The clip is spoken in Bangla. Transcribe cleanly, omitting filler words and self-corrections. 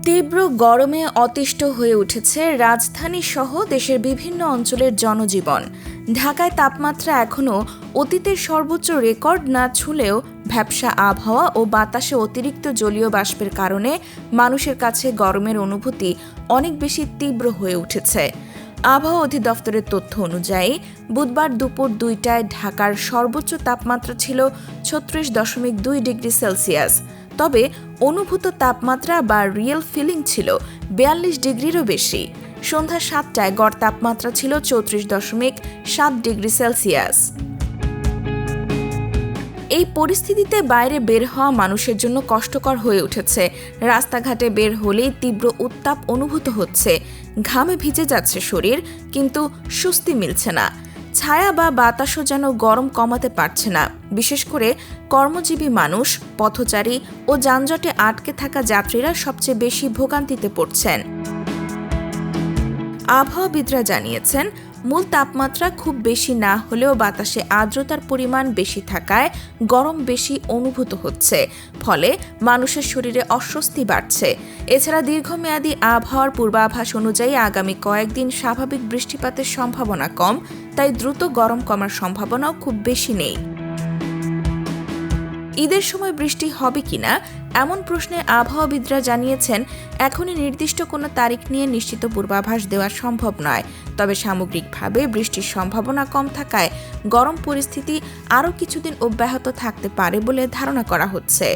তীব্র গরমে অতিষ্ঠ হয়ে উঠেছে রাজধানী সহ দেশের বিভিন্ন অঞ্চলের জনজীবন। ঢাকায় তাপমাত্রা এখনও অতীতের সর্বোচ্চ রেকর্ড না ছুঁলেও ভ্যাপসা আবহাওয়া ও বাতাসে অতিরিক্ত জলীয় বাষ্পের কারণে মানুষের কাছে গরমের অনুভূতি অনেক বেশি তীব্র হয়ে উঠেছে। আবহাওয়া অধিদপ্তরের তথ্য অনুযায়ী বুধবার দুপুর 2টায় ঢাকার সর্বোচ্চ তাপমাত্রা ছিল 36.2 ডিগ্রি সেলসিয়াস। তবে অনুভূত তাপমাত্রা বা রিয়েল ফিলিং ছিল 42 ডিগ্রিরও বেশি। সন্ধ্যা 7টায় গড় তাপমাত্রা ছিল 34.7 ডিগ্রি সেলসিয়াস। এই পরিস্থিতিতে বাইরে বের হওয়া মানুষের জন্য কষ্টকর হয়ে উঠেছে। রাস্তাঘাটে বের হলেই তীব্র উত্তাপ অনুভূত হচ্ছে। ঘামে ভিজে যাচ্ছে শরীর, কিন্তু স্বস্তি মিলছে না। ছায়া বা বাতাসও যেন গরম কমাতে পারছে না। বিশেষ করে কর্মজীবী মানুষ, পথচারী ও যানজটে আটকে থাকা যাত্রীরা সবচেয়ে বেশি ভোগান্তিতে পড়ছেন। আবহাওয়াবিদরা জানিয়েছেন, মূল তাপমাত্রা খুব বেশি না হলেও বাতাসে আর্দ্রতার পরিমাণ বেশি থাকায় গরম বেশি অনুভূত হচ্ছে। ফলে মানুষের শরীরে অস্বস্তি বাড়ছে। এছাড়া দীর্ঘমেয়াদী আবহাওয়ার পূর্বাভাস অনুযায়ী আগামী কয়েকদিন স্বাভাবিক বৃষ্টিপাতের সম্ভাবনা কম, তাই দ্রুত গরম কমার সম্ভাবনাও খুব বেশি নেই। ঈদের সময় বৃষ্টি হবে কিনা এমন প্রশ্নে আবহাওয়াবিদরা জানিয়েছেন, এখনই নির্দিষ্ট কোনো তারিখ নিয়ে নিশ্চিত পূর্বাভাস দেওয়া সম্ভব নয়। তবে সামগ্রিকভাবে বৃষ্টির সম্ভাবনা কম থাকায় গরম পরিস্থিতি আরও কিছুদিন অব্যাহত থাকতে পারে বলে ধারণা করা হচ্ছে।